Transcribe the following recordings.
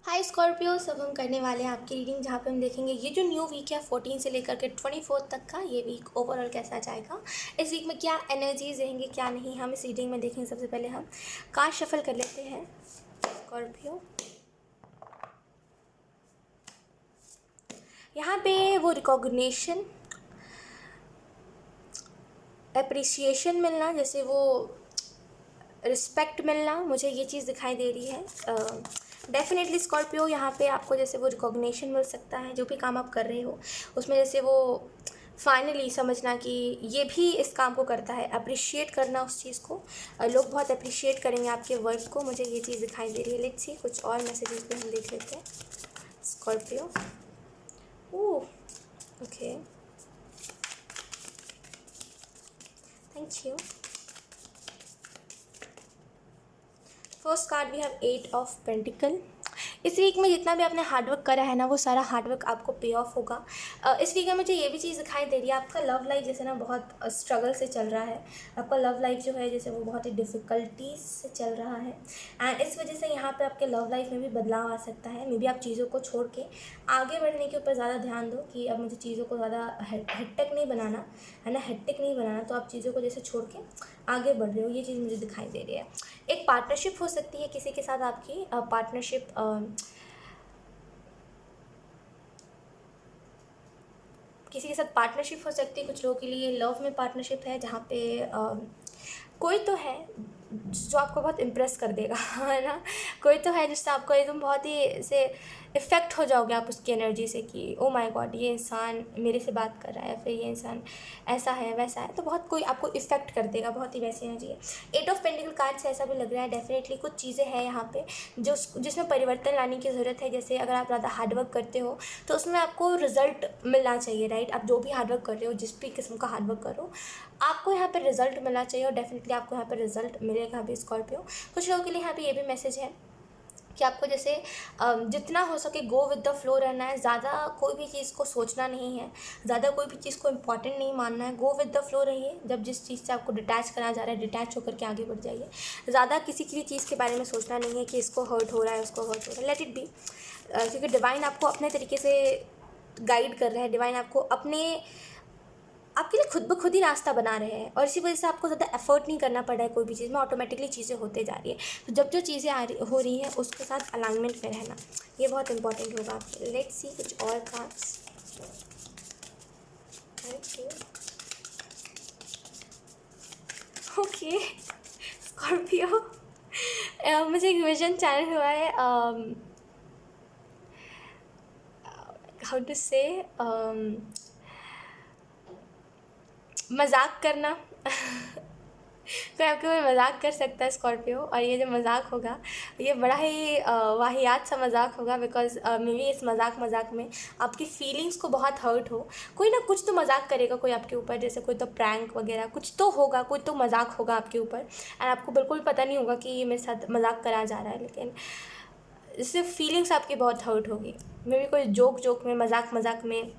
हाय Scorpio, सब हम करने वाले हैं आपकी रीडिंग, जहाँ पे हम देखेंगे ये जो न्यू वीक है 14 से लेकर के 24 तक का, ये वीक ओवरऑल कैसा जाएगा। इस वीक में क्या एनर्जीज रहेंगी क्या नहीं, हम इस रीडिंग में देखेंगे। सबसे पहले हम कार्ड शफल कर लेते हैं स्कॉर्पियो। यहाँ पे वो रिकॉग्निशन, अप्रिसिएशन मिलना, जैसे वो रिस्पेक्ट मिलना, मुझे ये चीज़ दिखाई दे रही है। डेफिनेटली स्कॉर्पियो, यहाँ पे आपको जैसे वो रिकॉग्निशन मिल सकता है, जो भी काम आप कर रहे हो उसमें, जैसे वो फाइनली समझना कि ये भी इस काम को करता है, अप्रिशिएट करना उस चीज़ को। लोग बहुत अप्रिशिएट करेंगे आपके वर्क को, मुझे ये चीज़ दिखाई दे रही है। लेट्स सी कुछ और मैसेजेस भी हम देख लेते हैं Scorpio. Oh okay, thank you. First card we have 8 of pentacles. इस वीक में जितना भी आपने हार्डवर्क करा है ना, वो सारा हार्डवर्क आपको पे ऑफ होगा। इस वीक में मुझे ये भी चीज़ दिखाई दे रही है, आपका लव लाइफ जैसे ना बहुत स्ट्रगल से चल रहा है। आपका लव लाइफ जो है जैसे वो बहुत ही डिफ़िकल्टीज से चल रहा है, एंड इस वजह से यहाँ पे आपके लव लाइफ में भी बदलाव आ सकता है। मे बी आप चीज़ों को छोड़ के आगे बढ़ने के ऊपर ज़्यादा ध्यान दो कि अब मुझे चीज़ों को ज़्यादा हेक्टिक नहीं बनाना है ना, हेक्टिक नहीं बनाना, तो आप चीज़ों को जैसे छोड़ के आगे बढ़ रहे हो, ये चीज़ मुझे दिखाई दे रही है। एक पार्टनरशिप हो सकती है किसी के साथ आपकी, पार्टनरशिप किसी के साथ पार्टनरशिप हो सकती है। कुछ लोगों के लिए लव में पार्टनरशिप है, जहाँ पे कोई तो है जो आपको बहुत इम्प्रेस कर देगा है ना, कोई तो है जिससे आपको एकदम बहुत ही ऐसे इफ़ेक्ट हो जाओगे आप उसकी एनर्जी से कि ओ माय गॉड, ये इंसान मेरे से बात कर रहा है, फिर ये इंसान ऐसा है वैसा है, तो बहुत कोई आपको इफ़ेक्ट कर देगा, बहुत ही वैसी एनर्जी है। 8 ऑफ पेंटिकल कार्ड से ऐसा भी लग रहा है। डेफिनेटली कुछ चीज़ें हैं यहाँ पे जो जिसमें परिवर्तन लाने की ज़रूरत है। जैसे अगर आप ज़्यादा हार्डवर्क करते हो तो उसमें आपको रिजल्ट मिलना चाहिए, राइट। आप जो भी हार्डवर्क कर रहे हो, जिस भी किस्म का हार्डवर्क करो, आपको यहाँ पे रिजल्ट मिलना चाहिए, और डेफिनेटली आपको यहाँ पे रिजल्ट मिलेगा भी स्कॉर्पियो। कुछ लोगों के लिए यहाँ पे ये भी मैसेज है कि आपको जैसे जितना हो सके गो विद द फ्लो रहना है। ज़्यादा कोई भी चीज़ को सोचना नहीं है, ज़्यादा कोई भी चीज़ को इम्पॉर्टेंट नहीं मानना है। गो विद द फ्लो रहिए। जब जिस चीज़ से आपको डिटैच करा जा रहा है, डिटैच होकर के आगे बढ़ जाइए। ज़्यादा किसी की भी चीज़ के बारे में सोचना नहीं है कि इसको हर्ट हो रहा है, उसको हर्ट हो रहा है, लेट इट बी। क्योंकि डिवाइन आपको अपने तरीके से गाइड कर रहा है, डिवाइन आपको आपके लिए खुद ब खुद ही रास्ता बना रहे हैं, और इसी वजह से आपको ज़्यादा एफर्ट नहीं करना पड़ रहा है। कोई भी चीज़ में ऑटोमेटिकली चीज़ें होते जा रही है। तो जब जो चीज़ें हो रही हैं उसके साथ अलाइनमेंट में रहना, ये बहुत इंपॉर्टेंट होगा आपके लिए। लेट्स सी कुछ और कार्ड्स। ओके स्कॉर्पियो, मुझे एक विजन चैनल हुआ है, हाउ टू से, मजाक करना कोई आपके ऊपर मजाक कर सकता है स्कॉर्पियो, और ये जो मजाक होगा ये बड़ा ही वाहियात सा मजाक होगा। बिकॉज मे बी इस मजाक में आपकी फीलिंग्स को बहुत हर्ट हो। कोई ना कुछ तो मजाक करेगा कोई आपके ऊपर, जैसे कोई तो प्रैंक वगैरह कुछ तो होगा, कोई तो मजाक होगा आपके ऊपर, एंड आपको बिल्कुल पता नहीं होगा कि ये मेरे साथ मजाक करा जा रहा है, लेकिन इससे फीलिंग्स आपकी बहुत हर्ट होगी। मे बी कोई जोक में, मजाक में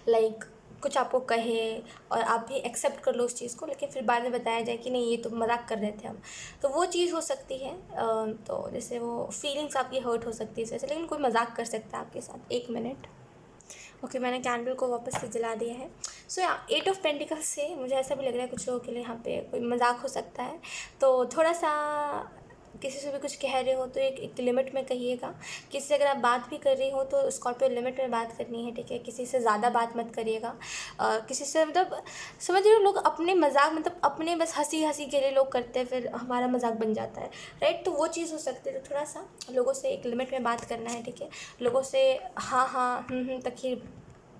लाइक कुछ आपको कहे और आप भी एक्सेप्ट कर लो उस चीज़ को, लेकिन फिर बाद में बताया जाए कि नहीं ये तो मजाक कर रहे थे हम, तो वो चीज़ हो सकती है। तो जैसे वो फीलिंग्स आपकी हर्ट हो सकती है इस वजह से, लेकिन कोई मजाक कर सकता है आपके साथ। 1 मिनट। ओके, मैंने कैंडल को वापस से जला दिया है। सो या 8 ऑफ पेंटिकल्स से मुझे ऐसा भी लग रहा है कुछ लोगों के लिए यहाँ पे कोई मजाक हो सकता है। तो थोड़ा सा किसी से भी कुछ कह रहे हो तो एक लिमिट में कहिएगा। किसी से अगर आप बात भी कर रही हो तो स्कॉर्पियो लिमिट में बात करनी है, ठीक है। किसी से ज़्यादा बात मत करिएगा। किसी से मतलब समझ रहे हो, लोग अपने मजाक मतलब अपने बस हंसी के लिए लोग करते हैं, फिर हमारा मजाक बन जाता है, राइट। तो वो चीज़ हो सकती है। तो थोड़ा सा लोगों से एक लिमिट में बात करना है, ठीक है। लोगों से हाँ तक ही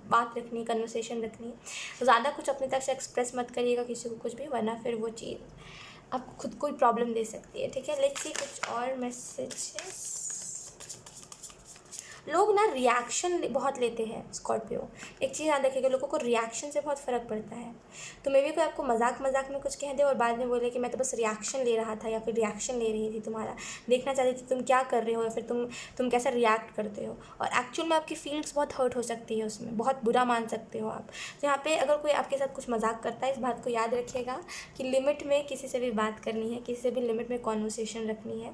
बात रखनी, कन्वर्सेशन रखनी। ज़्यादा कुछ अपनी तरफ से एक्सप्रेस मत करिएगा किसी को कुछ भी, वरना फिर वो चीज़ आपको खुद को ही प्रॉब्लम दे सकती है, ठीक है। लेट्स सी कुछ और मैसेजेस। लोग ना रिएक्शन बहुत लेते हैं स्कॉर्पियो। एक चीज़ याद रखिएगा, लोगों को रिएक्शन से बहुत फ़र्क पड़ता है। तो मे भी कोई आपको मजाक में कुछ कह दे और बाद में बोले कि मैं तो बस रिएक्शन ले रहा था, या फिर रिएक्शन ले रही थी तुम्हारा, देखना चाहती थी तुम क्या कर रहे हो, या फिर तुम कैसा रिएक्ट करते हो, और एक्चुअल में आपकी फीलिंग्स बहुत हर्ट हो सकती है उसमें, बहुत बुरा मान सकते हो आप। तो यहाँ पे अगर कोई आपके साथ कुछ मजाक करता है, इस बात को याद रखिएगा कि लिमिट में किसी से भी बात करनी है, किसी से भी लिमिट में कॉन्वर्सेशन रखनी है,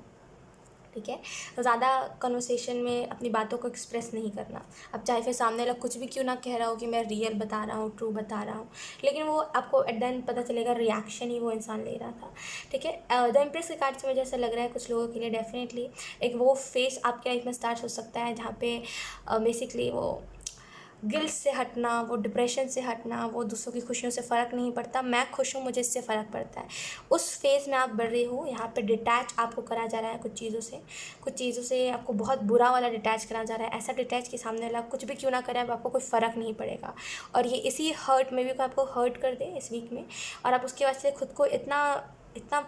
ठीक है। तो ज़्यादा कन्वर्सेशन में अपनी बातों को एक्सप्रेस नहीं करना। अब चाहे फिर सामने वाला कुछ भी क्यों ना कह रहा हो कि मैं रियल बता रहा हूँ, ट्रू बता रहा हूँ, लेकिन वो आपको एट द एंड पता चलेगा रिएक्शन ही वो इंसान ले रहा था, ठीक है। द एम्प्रेस के कार्ड से मुझे ऐसा लग रहा है कुछ लोगों के लिए डेफिनेटली एक वो फेस आपके लाइफ में स्टार्ट हो सकता है जहाँ पे बेसिकली वो गिल्ट से हटना, वो डिप्रेशन से हटना, वो दूसरों की खुशियों से फ़र्क नहीं पड़ता, मैं खुश हूँ मुझे इससे फ़र्क पड़ता है, उस फेज़ में आप बढ़ रहे हो। यहाँ पे डिटैच आपको करा जा रहा है कुछ चीज़ों से आपको बहुत बुरा वाला डिटैच करा जा रहा है, ऐसा डिटैच कि सामने वाला कुछ भी क्यों ना करे, अब आपको कोई फ़र्क नहीं पड़ेगा। और ये इसी हर्ट में भी कोई आपको हर्ट कर दे इस वीक में, और आप उसके वजह से खुद को इतना इतना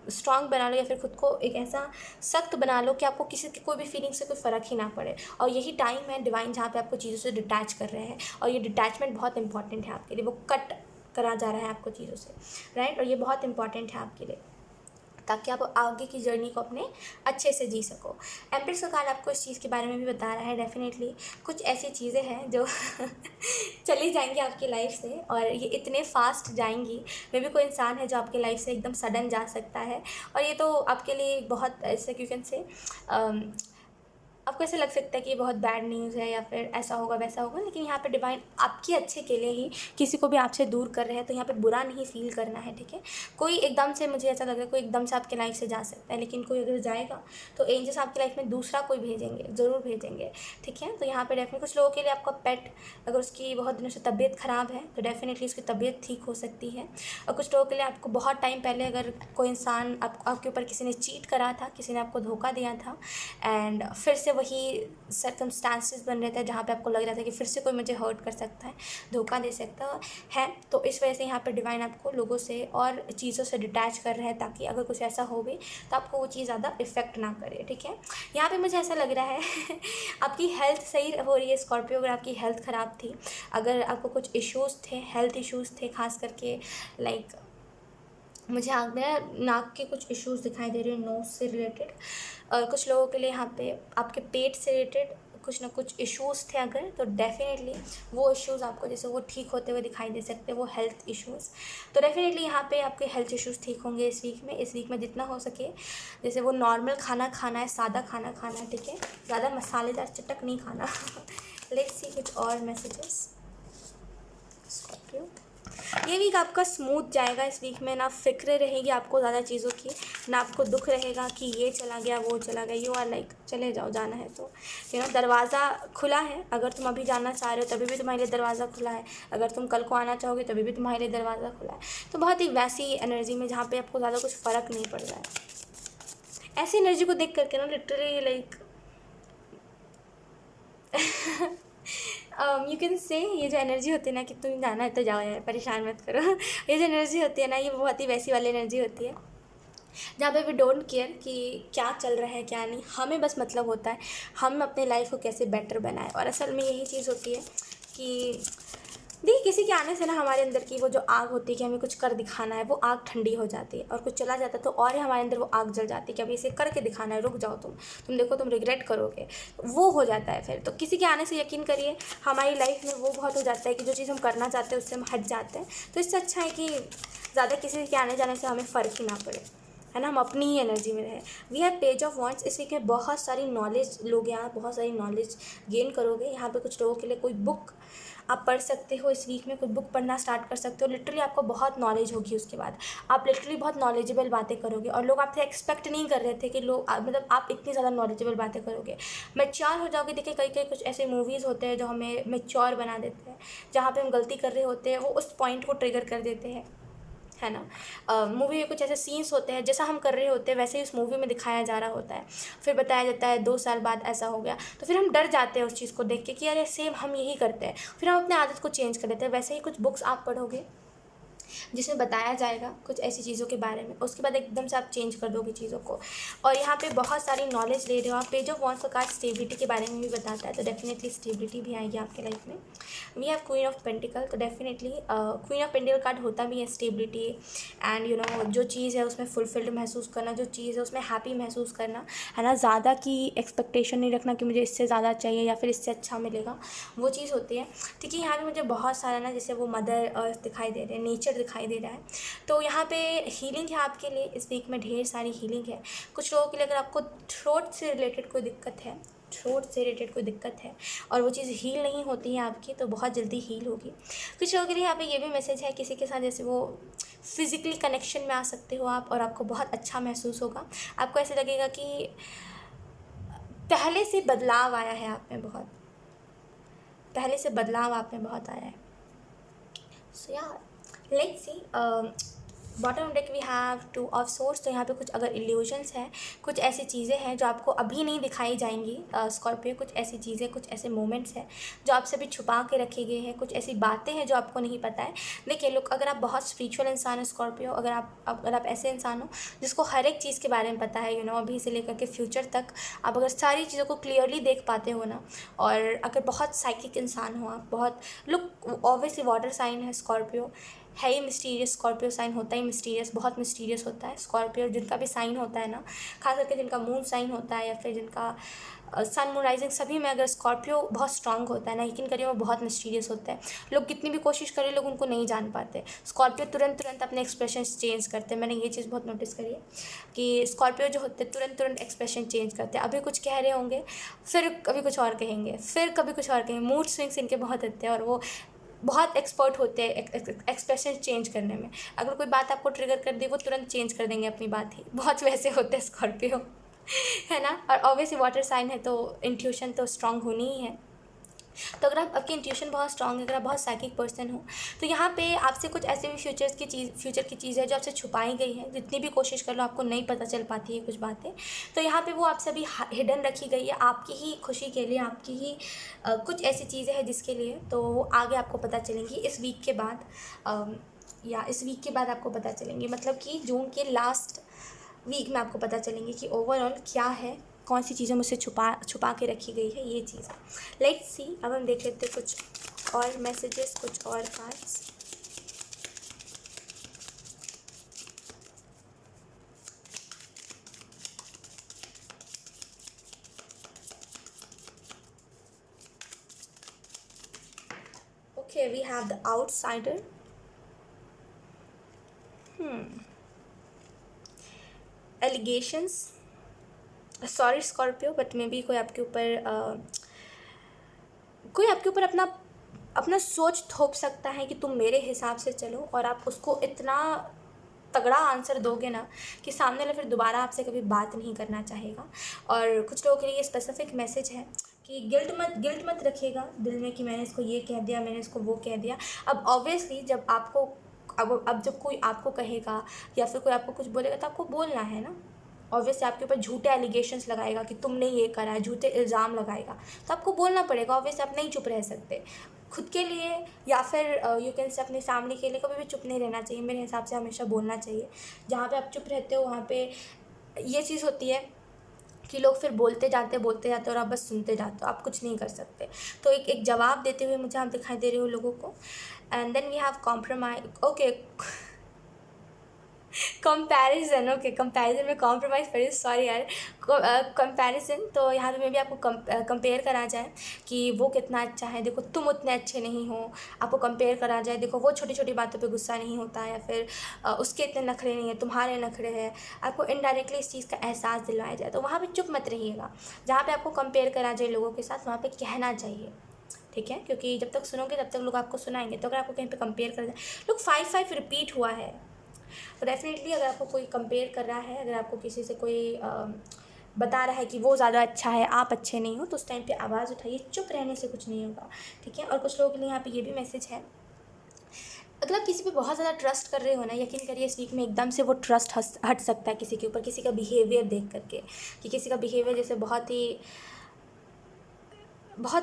स्ट्रांग बना लो या फिर खुद को एक ऐसा सख्त बना लो कि आपको किसी की कोई भी फीलिंग से कोई फ़र्क ही ना पड़े। और यही टाइम है डिवाइन जहाँ पे आपको चीज़ों से डिटैच कर रहे हैं, और ये डिटैचमेंट बहुत इंपॉर्टेंट है आपके लिए, वो कट करा जा रहा है आपको चीज़ों से, राइट। और ये बहुत इंपॉर्टेंट है आपके लिए ताकि आप आगे की जर्नी को अपने अच्छे से जी सको। एम्प्रेस का कार्ड आपको इस चीज़ के बारे में भी बता रहा है, डेफिनेटली कुछ ऐसी चीज़ें हैं जो चली जाएंगी आपकी लाइफ से, और ये इतने फास्ट जाएंगी। मे भी कोई इंसान है जो आपकी लाइफ से एकदम सडन जा सकता है, और ये तो आपके लिए बहुत ऐसे यू कैन से आपको ऐसा लग सकता है कि ये बहुत बैड न्यूज़ है या फिर ऐसा होगा वैसा होगा, लेकिन यहाँ पे डिवाइन आपके अच्छे के लिए ही किसी को भी आपसे दूर कर रहे हैं, तो यहाँ पे बुरा नहीं फील करना है, ठीक है। कोई एकदम से, मुझे ऐसा लग रहा है कोई एकदम से आपके लाइफ से जा सकता है, लेकिन कोई अगर जाएगा तो एंजल्स आपकी लाइफ में दूसरा कोई भेजेंगे, ज़रूर भेजेंगे, ठीक है। तो यहाँ पर डेफिनेटली कुछ लोगों के लिए आपका पेट अगर उसकी बहुत दिनों से तबीयत ख़राब है तो डेफिनेटली उसकी तबीयत ठीक हो सकती है। और कुछ लोगों के लिए आपको बहुत टाइम पहले अगर कोई इंसान आपके ऊपर किसी ने चीट करा था, किसी ने आपको धोखा दिया था, एंड फिर से वही सर्कमस्टांसेस बन रहे थे जहाँ पे आपको लग रहा था कि फिर से कोई मुझे हर्ट कर सकता है, धोखा दे सकता है, तो इस वजह से यहाँ पे डिवाइन आपको लोगों से और चीज़ों से डिटैच कर रहा है, ताकि अगर कुछ ऐसा हो भी तो आपको वो चीज़ ज़्यादा इफेक्ट ना करे, ठीक है। यहाँ पे मुझे ऐसा लग रहा है आपकी हेल्थ सही हो रही है स्कॉर्पियो। अगर आपकी हेल्थ ख़राब थी, अगर आपको कुछ इश्यूज़ थे, हेल्थ इश्यूज़ थे, खास करके लाइक मुझे आग में नाक के कुछ इश्यूज़ दिखाई दे रहे हैं, नोज़ से रिलेटेड, और कुछ लोगों के लिए यहाँ पे आपके पेट से रिलेटेड कुछ ना कुछ इश्यूज़ थे अगर, तो डेफिनेटली वो इश्यूज़ आपको जैसे वो ठीक होते हुए दिखाई दे सकते हैं, वो हेल्थ इश्यूज़। तो डेफिनेटली यहाँ पे आपके हेल्थ इश्यूज़ ठीक होंगे इस वीक में जितना हो सके जैसे वो नॉर्मल खाना खाना है, सादा खाना खाना है, ठीक है, ज़्यादा मसालेदार चटक नहीं खाना। लेट्स सी कुछ और मैसेजेस स्कॉर्पियो। ये वीक आपका स्मूथ जाएगा। इस वीक में ना फिक्र रहेगी आपको ज़्यादा चीज़ों की, ना आपको दुख रहेगा कि ये चला गया वो चला गया। यू आर लाइक चले जाओ, जाना है तो दरवाज़ा खुला है। अगर तुम अभी जाना चाह रहे हो तभी भी तुम्हारे लिए दरवाज़ा खुला है, अगर तुम कल को आना चाहोगे तभी भी तुम्हारे लिए दरवाज़ा खुला है। तो बहुत ही वैसी एनर्जी में जहाँ पे आपको ज़्यादा कुछ फ़र्क नहीं पड़ रहा है। ऐसी एनर्जी को देख करके ना literally like you can say ये जो एनर्जी होती है ना कि तुम जाना है तो जाओ यार, परेशान मत करो। ये जो एनर्जी होती है ना, ये बहुत ही वैसी वाली एनर्जी होती है जहाँ पे वी डोंट केयर कि क्या चल रहा है क्या नहीं, हमें बस मतलब होता है हम अपने लाइफ को कैसे बेटर बनाएं। और असल में यही चीज़ होती है कि देखिए किसी के आने से ना हमारे अंदर की वो जो आग होती है कि हमें कुछ कर दिखाना है, वो आग ठंडी हो जाती है, और कुछ चला जाता है तो और हमारे अंदर वो आग जल जाती है कि अभी इसे करके दिखाना है, रुक जाओ तुम देखो तुम रिग्रेट करोगे, वो हो जाता है फिर। तो किसी के आने से यकीन करिए हमारी लाइफ में वो बहुत हो जाता है कि जो चीज़ हम करना चाहते हैं उससे हम हट जाते हैं। तो इससे अच्छा है कि ज़्यादा किसी के आने जाने से हमें फ़र्क ही ना पड़े, है ना, हम अपनी ही एनर्जी में रहें। We have page of wands. इस वीक में बहुत सारी नॉलेज लोगे, यहाँ बहुत सारी नॉलेज गेन करोगे। यहाँ पे कुछ लोगों के लिए कोई बुक आप पढ़ सकते हो, इस वीक में कुछ बुक पढ़ना स्टार्ट कर सकते हो। लिटरली आपको बहुत नॉलेज होगी, उसके बाद आप लिटरली बहुत नॉलेजेबल बातें करोगे, और लोग आपसे एक्सपेक्ट नहीं कर रहे थे कि लोग मतलब आप इतनी ज़्यादा नॉलेजेबल बातें करोगे, मैच्योर हो जाओगे। देखिए कई कुछ ऐसे मूवीज़ होते हैं जो हमें मैच्योर बना देते हैं, जहाँ पे हम गलती कर रहे होते हैं वो उस पॉइंट को ट्रिगर कर देते हैं, है ना। मूवी में कुछ ऐसे सीन्स होते हैं जैसा हम कर रहे होते हैं वैसे ही उस मूवी में दिखाया जा रहा होता है, फिर बताया जाता है 2 साल बाद ऐसा हो गया, तो फिर हम डर जाते हैं उस चीज़ को देख के कि अरे सेम हम यही करते हैं, फिर हम अपने आदत को चेंज कर देते हैं। वैसे ही कुछ बुक्स आप पढ़ोगे जिसमें बताया जाएगा कुछ ऐसी चीज़ों के बारे में, उसके बाद एकदम से आप चेंज कर दोगे चीज़ों को। और यहाँ पे बहुत सारी नॉलेज ले रहे हो आप। पेज ऑफ वॉन्ड्स का कार्ड स्टेबिलिटी के बारे में भी बताता है, तो डेफिनेटली स्टेबिलिटी भी आएगी आपके लाइफ में। We have queen of pentacles, तो definitely queen of pentacles card होता भी है स्टेबिलिटी एंड जो चीज़ है उसमें फुलफिल्ड महसूस करना, जो चीज़ है उसमें हैप्पी महसूस करना, है ना। ज़्यादा की एक्सपेक्टेशन नहीं रखना कि मुझे इससे ज़्यादा चाहिए या फिर इससे अच्छा मिलेगा, वो चीज़ होती है, ठीक है। यहाँ पे मुझे बहुत सारा ना जैसे वो मदर अर्थ दिखाई दे रहे हैं, नेचर दिखाई दे रहा है। तो यहाँ पे हीलिंग है आपके लिए, इस वीक में ढेर सारी हीलिंग है। कुछ लोगों के लिए अगर आपको थ्रोट से रिलेटेड कोई दिक्कत है, और वो चीज़ हील नहीं होती है आपकी, तो बहुत जल्दी हील होगी। कुछ लोगों के लिए यहाँ पे ये भी मैसेज है, किसी के साथ जैसे वो फिज़िकली कनेक्शन में आ सकते हो आप, और आपको बहुत अच्छा महसूस होगा। आपको ऐसे लगेगा कि पहले से बदलाव आया है आप में, बहुत आया है। सो या let's see, bottom deck we have 2 of swords. तो यहाँ पे कुछ अगर इल्यूजन्स हैं, कुछ ऐसी चीज़ें हैं जो आपको अभी नहीं दिखाई जाएंगी स्कॉर्पियो, कुछ ऐसी चीज़ें, कुछ ऐसे मोमेंट्स हैं जो आपसे अभी छुपा के रखे गए हैं, कुछ ऐसी बातें हैं जो आपको नहीं पता है। देखिए लोग, अगर आप बहुत स्पिरिचुअल इंसान हो स्कॉर्पियो, अगर आप ऐसे इंसान हो जिसको हर एक चीज़ के बारे में पता है, अभी से लेकर के फ्यूचर तक आप अगर सारी चीज़ों को क्लियरली देख पाते हो ना, और अगर बहुत साइकिक इंसान हो आप, बहुत लुक ऑब्वियसली वाटर साइन है स्कॉर्पियो, है ही मिस्टीरियस। स्कॉर्पियो साइन होता ही मिस्टीरियस, बहुत मिस्टीरियस होता है स्कॉर्पियो। जिनका भी साइन होता है ना, खास करके जिनका मून साइन होता है या फिर जिनका सन मून राइजिंग, सभी में अगर स्कॉर्पियो बहुत स्ट्रांग होता है ना, यकीन करिए वो बहुत मिस्टीरियस होता है। लोग कितनी भी कोशिश करें, लोग उनको नहीं जान पाते। स्कॉर्पियो तुरंत अपने एक्सप्रेशन चेंज करते हैं। मैंने ये चीज़ बहुत नोटिस करी है कि स्कॉर्पियो जो होते हैं तुरंत एक्सप्रेशन चेंज करते हैं। अभी कुछ कह रहे होंगे, फिर कभी कुछ और कहेंगे, फिर कभी कुछ और कहेंगे। मूड स्विंग्स इनके बहुत होते हैं, और वो बहुत एक्सपर्ट होते हैं एक्सप्रेशन चेंज करने में। अगर कोई बात आपको ट्रिगर कर दी, वो तुरंत चेंज कर देंगे अपनी बात ही, बहुत वैसे होते हैं स्कॉर्पियो, है ना। और ऑब्वियसली वाटर साइन है तो इंट्यूशन तो स्ट्रांग होनी ही है। तो अगर आपकी इंट्यूशन बहुत स्ट्रांग है, अगर आप बहुत साइकिक पर्सन हो, तो यहाँ पे आपसे कुछ ऐसे भी फ्यूचर की चीज़ है जो आपसे छुपाई गई है। जितनी भी कोशिश कर लो आपको नहीं पता चल पाती है कुछ बातें, तो यहाँ पे वो आपसे अभी हिडन रखी गई है, आपकी ही खुशी के लिए, आपकी ही कुछ ऐसी चीज़ें हैं जिसके लिए, तो वो आगे आपको पता चलेंगी इस वीक के बाद, इस वीक के बाद आपको पता चलेंगी। मतलब कि जून के लास्ट वीक में आपको पता चलेंगे कि ओवरऑल क्या है, कौन सी चीज़ें मुझसे छुपा के रखी गई है, ये चीज़। लेट्स सी, अब हम देख लेते हैं कुछ और मैसेजेस, कुछ और cards. Okay, we have the outsider. Allegations, sorry Scorpio, but maybe कोई आपके ऊपर अपना सोच थोप सकता है कि तुम मेरे हिसाब से चलो, और आप उसको इतना तगड़ा आंसर दोगे ना कि सामने वाला फिर दोबारा आपसे कभी बात नहीं करना चाहेगा। और कुछ लोगों के लिए ये स्पेसिफिक मैसेज है कि गिल्ट मत रखिएगा दिल में कि मैंने इसको ये कह दिया, मैंने इसको वो कह दिया। अब ऑब्वियसली जब आपको अब जब कोई आपको कहेगा या फिर कोई आपको कुछ बोलेगा, तो आपको बोलना है ना। ऑब्वियसली आपके ऊपर झूठे एलिगेशंस लगाएगा कि तुमने ये करा है, झूठे इल्ज़ाम लगाएगा, तो आपको बोलना पड़ेगा। ऑब्वियसली आप नहीं चुप रह सकते। खुद के लिए या फिर यू कैन से अपनी फैमिली के लिए कभी भी चुप नहीं रहना चाहिए। मेरे हिसाब से हमेशा बोलना चाहिए। जहाँ पे आप चुप रहते हो वहाँ पे ये चीज़ होती है कि लोग फिर बोलते जाते और आप बस सुनते जाते हो, आप कुछ नहीं कर सकते। तो एक जवाब देते हुए मुझे आप दिखाई दे रहे हो लोगों को। And then we have compromise, okay, comparison, okay, comparison में कॉम्प्रोमाइज़ करिए, सॉरी यार, कंपैरिजन। तो यहाँ पे मैं भी आपको कंपेयर करा जाए कि वो कितना अच्छा है, देखो तुम उतने अच्छे नहीं हो। आपको कंपेयर करा जाए, देखो वो छोटी छोटी बातों पे गुस्सा नहीं होता, या फिर उसके इतने नखरे नहीं है, तुम्हारे नखरे हैं। आपको इनडायरेक्टली इस चीज़ का एहसास दिलवाया जाए, तो वहाँ पर चुप मत रहिएगा। जहाँ पर आपको कंपेयर करा जाए लोगों के साथ, वहाँ पर कहना चाहिए, ठीक है। क्योंकि जब तक सुनोगे तब तक लोग आपको सुनाएंगे। तो अगर आपको कहीं पे कंपेयर कर जाए, लोग 5 रिपीट हुआ है, तो डेफिनेटली अगर आपको कोई कंपेयर कर रहा है, अगर आपको किसी से कोई बता रहा है कि वो ज़्यादा अच्छा है, आप अच्छे नहीं हो, तो उस टाइम पे आवाज़ उठाइए। चुप रहने से कुछ नहीं होगा, ठीक है। और कुछ लोगों के लिए यहाँ पे ये भी मैसेज है, अगर आप किसी पे बहुत ज़्यादा ट्रस्ट कर रहे हो ना, यकीन करिए इस वीक में एकदम से वो ट्रस्ट हट सकता है किसी के ऊपर, किसी का बिहेवियर देख करके, कि किसी का बिहेवियर जैसे बहुत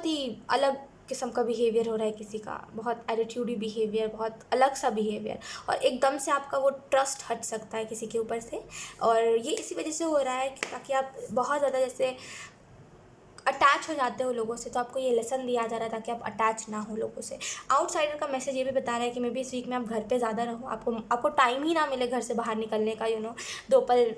ही अलग किस्म का बिहेवियर हो रहा है किसी का, बहुत एटीट्यूडी बिहेवियर, बहुत अलग सा बिहेवियर, और एकदम से आपका वो ट्रस्ट हट सकता है किसी के ऊपर से। और ये इसी वजह से हो रहा है ताकि आप बहुत ज़्यादा जैसे अटैच हो जाते हो लोगों से, तो आपको ये लेसन दिया जा रहा है ताकि आप अटैच ना हो लोगों से। आउटसाइडर का मैसेज ये भी बता रहा है कि मे बी इस वीक में आप घर पे ज़्यादा रहो, आपको टाइम ही ना मिले घर से बाहर निकलने का, दो पल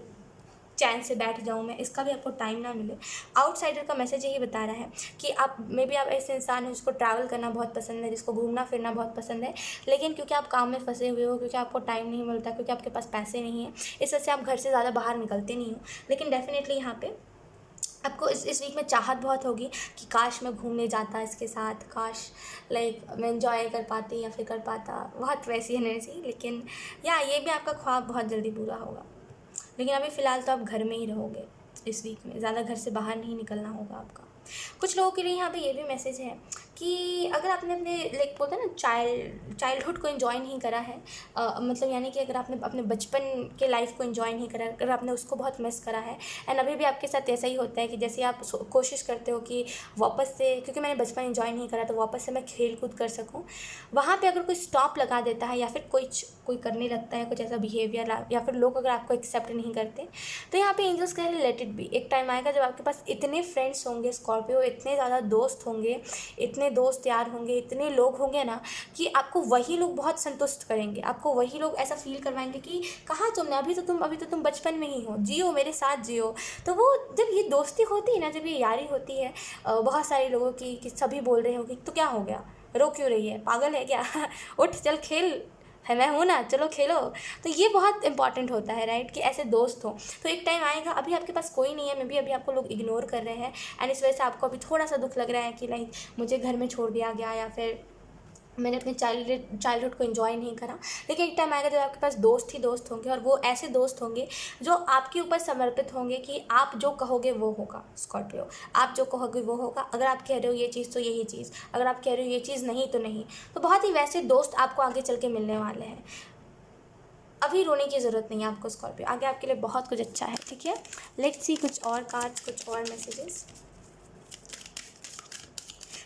चैन से बैठ जाऊँ मैं, इसका भी आपको टाइम ना मिले। आउटसाइडर का मैसेज यही बता रहा है कि आप मे बी आप ऐसे इंसान हो जिसको ट्रैवल करना बहुत पसंद है, जिसको घूमना फिरना बहुत पसंद है, लेकिन क्योंकि आप काम में फंसे हुए हो, क्योंकि आपको टाइम नहीं मिलता, क्योंकि आपके पास पैसे नहीं है, इस वजह से आप घर से ज़्यादा बाहर निकलते नहीं हो। लेकिन डेफिनेटली यहाँ पे आपको इस वीक में चाहत बहुत होगी कि काश मैं घूमने जाता इसके साथ, काश लाइक मैं एंजॉय कर पाती या फिर कर पाता, बहुत वैसी एनर्जी। लेकिन या ये भी आपका ख्वाब बहुत जल्दी पूरा होगा। लेकिन अभी फ़िलहाल तो आप घर में ही रहोगे इस वीक में, ज़्यादा घर से बाहर नहीं निकलना होगा आपका। कुछ लोगों के लिए यहाँ पे ये भी मैसेज है कि अगर आपने अपने लाइक बोलते हैं ना चाइल्डहुड को एंजॉय नहीं करा है, मतलब यानी कि अगर आपने अपने बचपन के लाइफ को एंजॉय नहीं करा, अगर आपने उसको बहुत मिस करा है, एंड अभी भी आपके साथ ऐसा ही होता है कि जैसे आप कोशिश करते हो कि वापस से, क्योंकि मैंने बचपन एंजॉय नहीं करा तो वापस से मैं खेल कूद कर सकूँ, वहाँ पर अगर कोई स्टॉप लगा देता है या फिर कोई करने लगता है कुछ ऐसा बिहेवियर, या फिर लोग अगर आपको एक्सेप्ट नहीं करते, तो यहाँ पे एंजल्स कह रहे हैं लेट इट बी। एक टाइम आएगा जब आपके पास इतने फ्रेंड्स होंगे स्कॉर्पियो, इतने ज़्यादा दोस्त होंगे, इतने दोस्त यार होंगे, इतने लोग होंगे ना कि आपको वही लोग बहुत संतुष्ट करेंगे, आपको वही लोग ऐसा फील करवाएंगे कि कहाँ तुमने, अभी तो तुम बचपन में ही हो, जियो मेरे साथ जियो। तो वो जब ये दोस्ती होती है ना, जब ये यारी होती है बहुत सारे लोगों की, कि सभी बोल रहे हो कि तो क्या हो गया, रो क्यों रही है, पागल है क्या उठ चल खेल, है मैं हूँ ना, चलो खेलो। तो ये बहुत इंपॉर्टेंट होता है राइट, कि ऐसे दोस्त हो। तो एक टाइम आएगा, अभी आपके पास कोई नहीं है, मे बी अभी आपको लोग इग्नोर कर रहे हैं, एंड इस वजह से आपको अभी थोड़ा सा दुख लग रहा है कि लाइक मुझे घर में छोड़ दिया गया, या फिर मैंने अपने चाइल्डहुड को एंजॉय नहीं करा। लेकिन एक टाइम आएगा जब आपके पास दोस्त ही दोस्त होंगे, और वो ऐसे दोस्त होंगे जो आपके ऊपर समर्पित होंगे कि आप जो कहोगे वो होगा स्कॉर्पियो, आप जो कहोगे वो होगा। अगर आप कह रहे हो ये चीज़ तो यही चीज़, अगर आप कह रहे हो ये चीज़ नहीं तो नहीं। तो बहुत ही वैसे दोस्त आपको आगे चल के मिलने वाले हैं। अभी रोने की ज़रूरत नहीं है आपको स्कॉर्पियो, आगे आपके लिए बहुत कुछ अच्छा है, ठीक है। लेट्स सी कुछ और कार्ड्स, कुछ और मैसेजेस।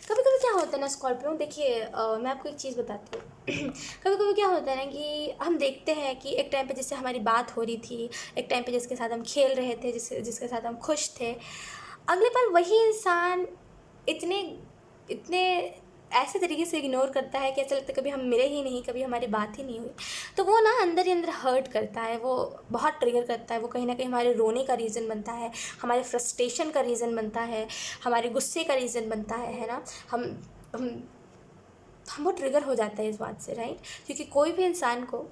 कभी कभी क्या होता है ना स्कॉर्पियो, देखिए मैं आपको एक चीज़ बताती हूँ कभी कभी क्या होता है ना कि हम देखते हैं कि एक टाइम पे जिससे हमारी बात हो रही थी, एक टाइम पे जिसके साथ हम खेल रहे थे, जिसके साथ हम खुश थे, अगले पल वही इंसान इतने इतने ऐसे तरीके से इग्नोर करता है कि ऐसा लगता है कभी हम मिले ही नहीं, कभी हमारी बात ही नहीं हुई। तो वो ना अंदर ही अंदर हर्ट करता है, वो बहुत ट्रिगर करता है, वो कहीं ना कहीं हमारे रोने का रीज़न बनता है, हमारे फ्रस्ट्रेशन का रीज़न बनता है, हमारे गुस्से का रीज़न बनता है ना। हम हम हम वो ट्रिगर हो जाता है इस बात से राइट, क्योंकि कोई भी इंसान को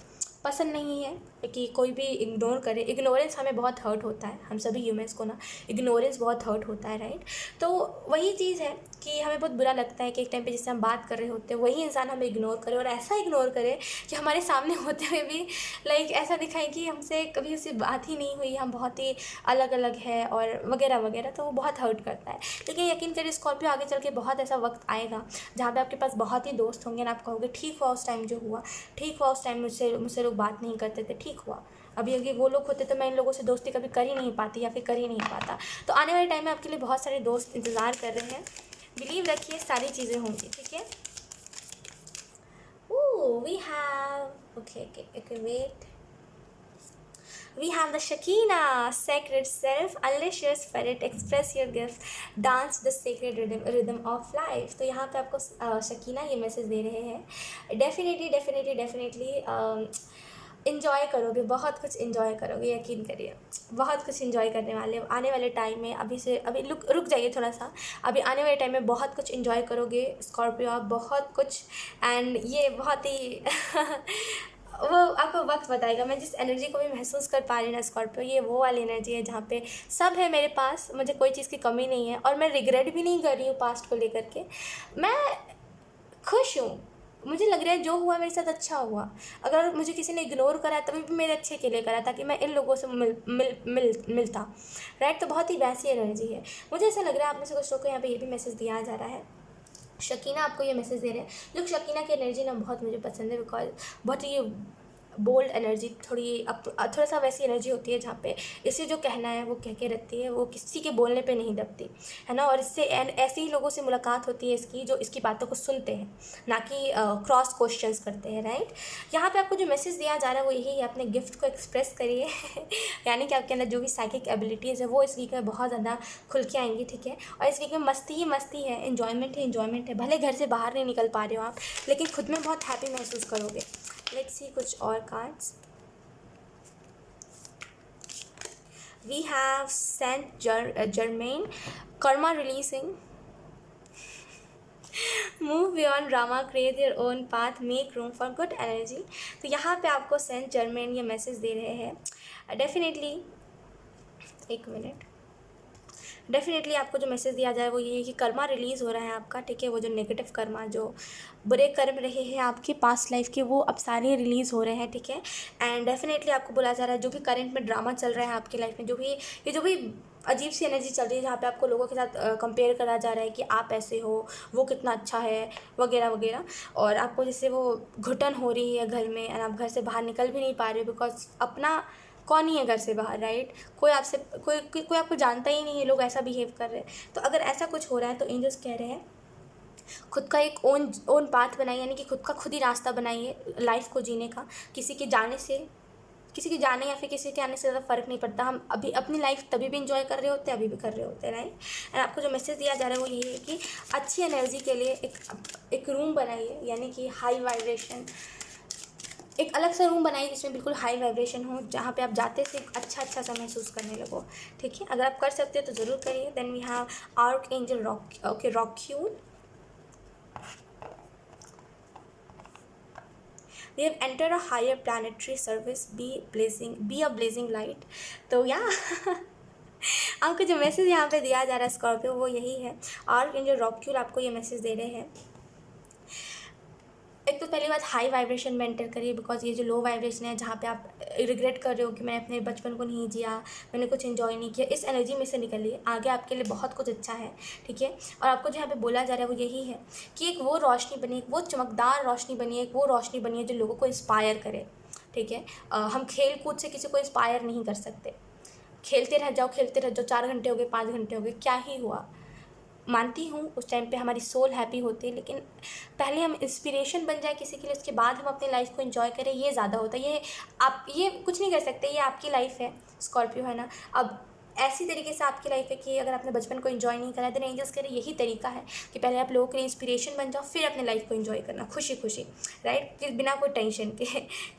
पसंद नहीं है कि कोई भी इग्नोर करे। इग्नोरेंस हमें बहुत हर्ट होता है, हम सभी ह्यूमंस को ना इग्नोरेंस बहुत हर्ट होता है राइट। तो वही चीज़ है कि हमें बहुत बुरा लगता है कि एक टाइम पे जिससे हम बात कर रहे होते हैं वही इंसान हमें इग्नोर करे, और ऐसा इग्नोर करे कि हमारे सामने होते हुए भी लाइक ऐसा दिखाए कि हमसे कभी उससे बात ही नहीं हुई, हम बहुत ही अलग अलग है और वगैरह वगैरह। तो वो बहुत हर्ट करता है। लेकिन यकीन करिए स्कॉर्पियो, आगे चल के बहुत ऐसा वक्त आएगा जहाँ पे आपके पास बहुत ही दोस्त होंगे ना, आप कहोगे ठीक हुआ उस टाइम जो हुआ, ठीक हुआ उस टाइम मुझसे लोग बात नहीं करते थे, ठीक हुआ। अभी अगर वो लोग होते तो मैं इन लोगों से दोस्ती कभी कर ही नहीं पाती या फिर कर ही नहीं पाता। तो आने वाले टाइम में आपके लिए बहुत सारे दोस्त इंतज़ार कर रहे हैं, बिलीव रखिए सारी चीज़ें होंगी, ठीक है। We have okay wait, we have the Shakina, sacred self, unleash your spirit, express your gift, dance the sacred rhythm of life। तो यहाँ पे आपको शकीना ये मैसेज दे रहे हैं, डेफिनेटली इन्जॉय करोगे, बहुत कुछ इन्जॉय करोगे, यकीन करिए बहुत कुछ इन्जॉय करने वाले आने वाले टाइम में। अभी रुक जाइए थोड़ा सा, अभी आने वाले टाइम में बहुत कुछ इन्जॉय करोगे स्कॉर्पियो आप, बहुत कुछ। एंड ये बहुत ही वो आपको वक्त बताएगा। मैं जिस एनर्जी को भी महसूस कर पा रही ना स्कॉर्पियो, ये वो वाली एनर्जी है जहाँ पे सब है मेरे पास, मुझे कोई चीज़ की कमी नहीं है, और मैं रिग्रेट भी नहीं कर रही हूँ पास्ट को लेकर के। मैं खुश हूँ, मुझे लग रहा है जो हुआ मेरे साथ अच्छा हुआ। अगर मुझे किसी ने इग्नोर करा तभी भी मेरे अच्छे के लिए करा, ताकि मैं इन लोगों से मिलता राइट। तो बहुत ही वैसी एनर्जी है। मुझे ऐसा लग रहा है आप में से कुछ लोग को यहाँ पे ये भी मैसेज दिया जा रहा है, शकीना आपको ये मैसेज दे रहे हैं। लोग शकीना की एनर्जी ना बहुत मुझे पसंद है, बिकॉज बहुत ही बोल्ड एनर्जी, थोड़ा सा वैसी एनर्जी होती है जहाँ पे इसे जो कहना है वो कह के रखती है, वो किसी के बोलने पे नहीं दबती है ना। और इससे ऐसे ही लोगों से मुलाकात होती है इसकी, जो इसकी बातों को सुनते हैं, ना कि क्रॉस क्वेश्चंस करते हैं राइट। यहाँ पे आपको जो मैसेज दिया जा रहा है वो यही है, अपने गिफ्ट को एक्सप्रेस करिए यानी कि आपके अंदर जो भी साइकिक एबिलिटीज़ है वो इस वीक में बहुत ज़्यादा खुल के आएंगी, ठीक है। और इस वीक में मस्ती ही मस्ती है, इन्जॉयमेंट है। भले घर से बाहर नहीं निकल पा रहे हो आप, लेकिन खुद में बहुत हैप्पी महसूस करोगे। लेट्स सी कुछ और cards. We have Saint Germain, karma releasing, move beyond drama, create your own path, make room for good energy. तो यहाँ पे आपको सेंट जर्मेन ये मैसेज दे रहे हैं। डेफिनेटली, एक मिनट, डेफिनेटली आपको जो मैसेज दिया जाए वो ये है कि कर्मा रिलीज़ हो रहा है आपका, ठीक है। वो जो नेगेटिव कर्मा, जो बुरे कर्म रहे हैं आपके पास्ट लाइफ के, वो अब सारे रिलीज़ हो रहे हैं, ठीक है। एंड डेफिनेटली आपको बोला जा रहा है जो भी करंट में ड्रामा चल रहा है आपकी लाइफ में, जो भी अजीब सी एनर्जी चल रही है जहाँ पे आपको लोगों के साथ कंपेयर करा जा रहा है कि आप ऐसे हो, वो कितना अच्छा है, वगैरह वगैरह, और आपको जैसे वो घुटन हो रही है घर में, एंड आप घर से बाहर निकल भी नहीं पा रहे हो, बिकॉज अपना कौन ही है घर से बाहर, राइट। कोई आपसे कोई आपको जानता ही नहीं है, लोग ऐसा बिहेव कर रहे हैं। तो अगर ऐसा कुछ हो रहा है तो एंजल्स कह रहे हैं खुद का एक ओन पाथ बनाइए, यानी कि खुद का खुद ही रास्ता बनाइए लाइफ को जीने का। किसी के जाने या फिर किसी के आने से ज़्यादा फ़र्क नहीं पड़ता। हम अभी अपनी लाइफ तभी भी इंजॉय कर रहे होते हैं, अभी भी कर रहे होते हैं, राइट। एंड आपको जो मैसेज दिया जा रहा है वो यही है कि अच्छी एनर्जी के लिए एक रूम बनाइए, यानी कि हाई वाइब्रेशन, एक अलग सा रूम बनाइए जिसमें बिल्कुल हाई वाइब्रेशन हो, जहाँ पे आप जाते से अच्छा सा महसूस करने लगो, ठीक है। अगर आप कर सकते हो तो ज़रूर करिए। Then we have archangel Raguel. We have entered a higher planetary service, be a blazing light। तो या आपको जो मैसेज यहाँ पे दिया जा रहा है स्कॉर्पियो वो यही है। आर्क एंजल रॉक्यूल आपको ये मैसेज दे रहे हैं। एक तो पहली बात, हाई वाइब्रेशन में एंटर करिए, बिकॉज ये जो लो वाइब्रेशन है जहाँ पे आप रिग्रेट कर रहे हो कि मैंने अपने बचपन को नहीं जिया, मैंने कुछ एंजॉय नहीं किया, इस एनर्जी में से निकलिए। आगे आपके लिए बहुत कुछ अच्छा है, ठीक है। और आपको जो यहाँ पे बोला जा रहा है वो यही है कि एक वो रोशनी बनी, एक वो चमकदार रोशनी बनी, एक वो रोशनी बनी है जो लोगों को इंस्पायर करे, ठीक है। हम खेल कूद से किसी को इंस्पायर नहीं कर सकते। खेलते रह जाओ 4 घंटे हो गए, 5 घंटे हो गए, क्या ही हुआ। मानती हूँ उस टाइम पे हमारी सोल हैप्पी होती है, लेकिन पहले हम इंस्पिरेशन बन जाए किसी के लिए, उसके बाद हम अपनी लाइफ को एंजॉय करें, ये ज़्यादा होता है। ये आप ये कुछ नहीं कर सकते, ये आपकी लाइफ है स्कॉर्पियो, है ना। अब ऐसी तरीके से आपकी लाइफ है कि अगर आपने बचपन को एंजॉय नहीं करा, देन एंजल्स कह रहे यही तरीका है कि पहले आप लोगों के लिए इंस्पिरेशन बन जाओ, फिर अपने लाइफ को एंजॉय करना खुशी खुशी, राइट, फिर बिना कोई टेंशन के,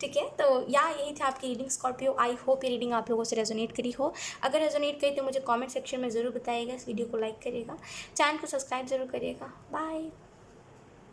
ठीक है। तो यही था आपकी रीडिंग स्कॉर्पियो। आई होप ये रीडिंग आप लोगों से रेजोनेट करी हो। अगर रेजोनेट करी तो मुझे कमेंट सेक्शन में ज़रूर बताइएगा, इस वीडियो को लाइक करिएगा, चैनल को सब्सक्राइब ज़रूर करिएगा। बाय।